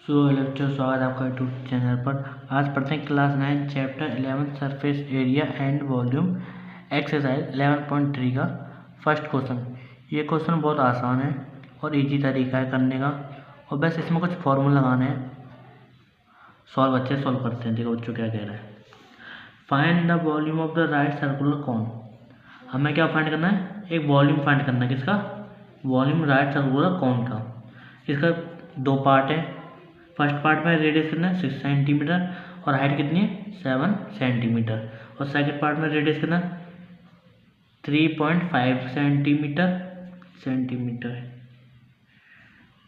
स्वागत है आपका यूट्यूब चैनल पर। आज पढ़ते हैं class 9 chapter 11 surface area and volume exercise 11.3 का फर्स्ट क्वेश्चन। ये क्वेश्चन बहुत आसान है और इजी तरीका है करने का, और बस इसमें कुछ फॉर्मूला लगाने हैं। अच्छे सॉल्व करते हैं। देखो बच्चों क्या कह रहा है। Find the volume of the right circular cone. हमें क्या फाइंड करना है? एक वॉल्यूम फाइंड करना है। किसका? वॉल्यूम राइट सर्कुलर कॉन का। इसका दो पार्ट है। फर्स्ट पार्ट में रेडियस कितना है? 6 सेंटीमीटर और हाइट कितनी है? 7 सेंटीमीटर। और सेकंड पार्ट में रेडियस कितना? 3.5 सेंटीमीटर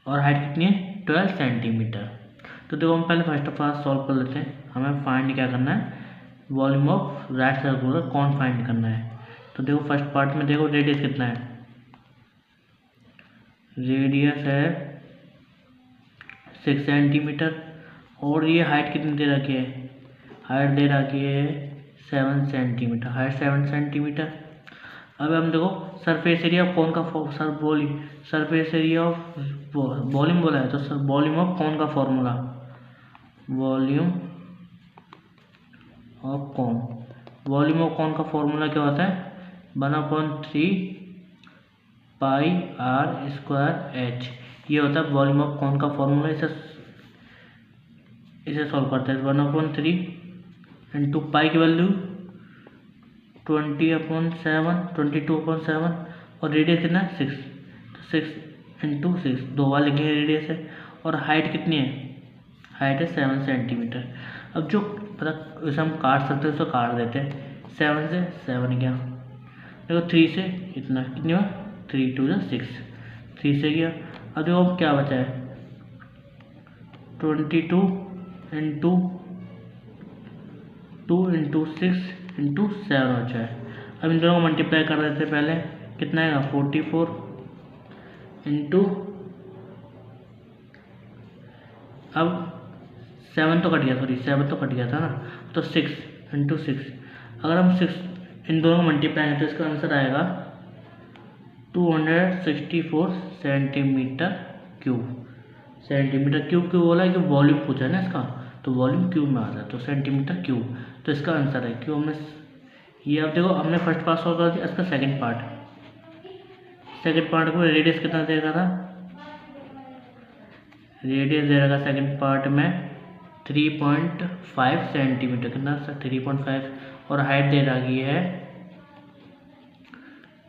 और हाइट कितनी है? 12 सेंटीमीटर। तो देखो हम पहले फर्स्ट ऑफ ऑल सॉल्व कर लेते हैं। हमें फाइंड क्या करना है? Volume of right circular cone find करना है। तो देखो फर्स्ट पार्ट में देखो रेडियस कितना है? रेडियस है 6 सेंटीमीटर और ये हाइट कितनी दे रखी है? हाइट दे रखी है 7 सेंटीमीटर। Height 7 centimetre. अब हम देखो सरफेस एरिया ऑफ कौन का सरफेस एरिया ऑफ वॉल्यूम बोला है, तो सर वॉल्यूम ऑफ कौन का फॉर्मूला? वॉल्यूम ऑफ कौन। वॉल्यूम ऑफ कौन का फॉर्मूला क्या होता है? 1/3 पाई आर स्क्वायर एच। ये होता है वॉल्यूम ऑफ कौन का फॉर्मूला। इसे सॉल्व करते हैं। 1/3 इंटू पाई की वैल्यू 22/7 और रेडियस कितना है? 6। तो 6 इंटू 6 दो बार लिखेंगे रेडियस है। और हाइट कितनी है? हाइट है 7 सेंटीमीटर। अब जो पता उसे हम काट सकते हैं उसको काट देते हैं। 7 से 7 गया। देखो 3 से इतना कितनी हुआ? 3 2 6 3 से गया। अब देखो क्या बचा है? 22 इंटू 2 इंटू 6 इंटू 7 बचा है। अब इन दोनों को मल्टीप्लाई कर देते हैं। पहले कितना आएगा? 44 इंटू, अब 7 तो कट गया, 7 तो कट गया था ना, तो 6 इंटू 6। अगर हम 6 इन दोनों को मल्टीप्लाई करें तो इसका आंसर आएगा 264 सेंटीमीटर क्यूब। सेंटीमीटर क्यूब क्यों बोला है? कि वॉल्यूम पूछा है ना इसका, तो वॉल्यूम क्यूब में आता है, तो सेंटीमीटर क्यूब। तो इसका आंसर है क्यों। हमने ये अब देखो हमने फर्स्ट पार्ट सॉल्व कर दिया। इसका सेकंड पार्ट को रेडियस कितना दे रखा था? रेडियस दे रखा सेकंड पार्ट में 3.5 सेंटीमीटर। कितना? 3.5 और हाइट दे रखी है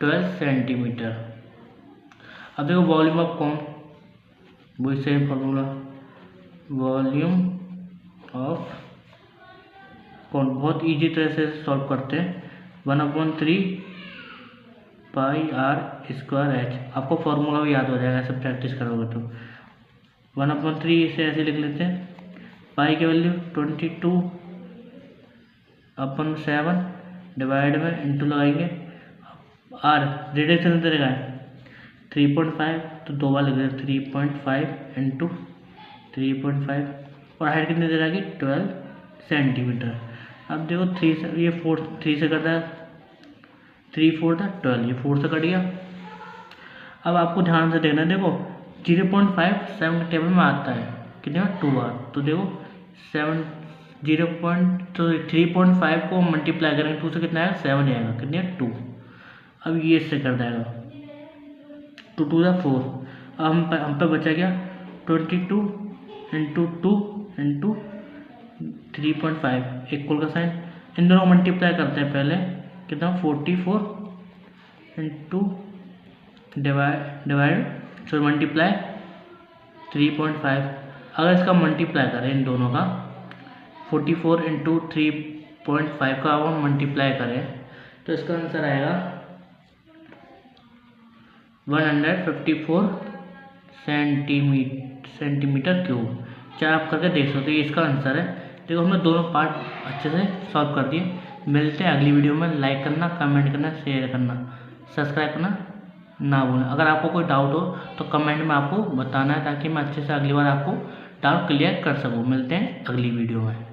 12 सेंटीमीटर। अब देखो वॉल्यूम ऑफ कौन, वही सेम फॉर्मूला, वॉल्यूम ऑफ कौन। बहुत इजी तरह से सॉल्व करते हैं। 1/3 पाई आर स्क्वायर एच। आपको फॉर्मूला भी याद हो जाएगा ऐसे प्रैक्टिस करोगे तो। 1/3 इसे ऐसे लिख लेते हैं। पाई की वैल्यू 22/7 डिवाइड में इंटू लगाएंगे। आर रेडियस कितना दे रखा है? 3.5, तो दो बार लिख रहे हैं। 3.5 इंटू 3.5 और हाइट कितनी दे रहा है? 12 सेंटीमीटर। अब देखो 3 से ये 3 से कटा है, 3 4 था 12, ये 4 से कट गया। अब आपको ध्यान से देखना है। देखो 0.5 7 के टेबल में आता है कितने बार? 2 बार। तो देखो 3.5 को मल्टीप्लाई करेंगे 2 से कितना आएगा? 7 आएगा। कितनी है? 2। अब ये इससे कर देगा 2 2 4। अब हम पे बचा गया 22 इंटू 2 इंटू 3.5 इक्वल का साइन। इन दोनों को मल्टीप्लाई करते हैं पहले। कितना? 44 इंटू मल्टीप्लाई 3.5। अगर इसका मल्टीप्लाई करें इन दोनों का 44 इंटू 3.5 का हम मल्टीप्लाई करें तो इसका आंसर आएगा 154 सेंटीमीटर क्यूब। चाहे आप करके देख सकते हो, ये इसका आंसर है। देखो हमने दोनों पार्ट अच्छे से सॉल्व कर दिए। मिलते हैं अगली वीडियो में। लाइक करना, कमेंट करना, शेयर करना, सब्सक्राइब करना ना भूलें। अगर आपको कोई डाउट हो तो कमेंट में आपको बताना है, ताकि मैं अच्छे से अगली बार आपको डाउट क्लियर कर सकूँ। मिलते हैं अगली वीडियो में।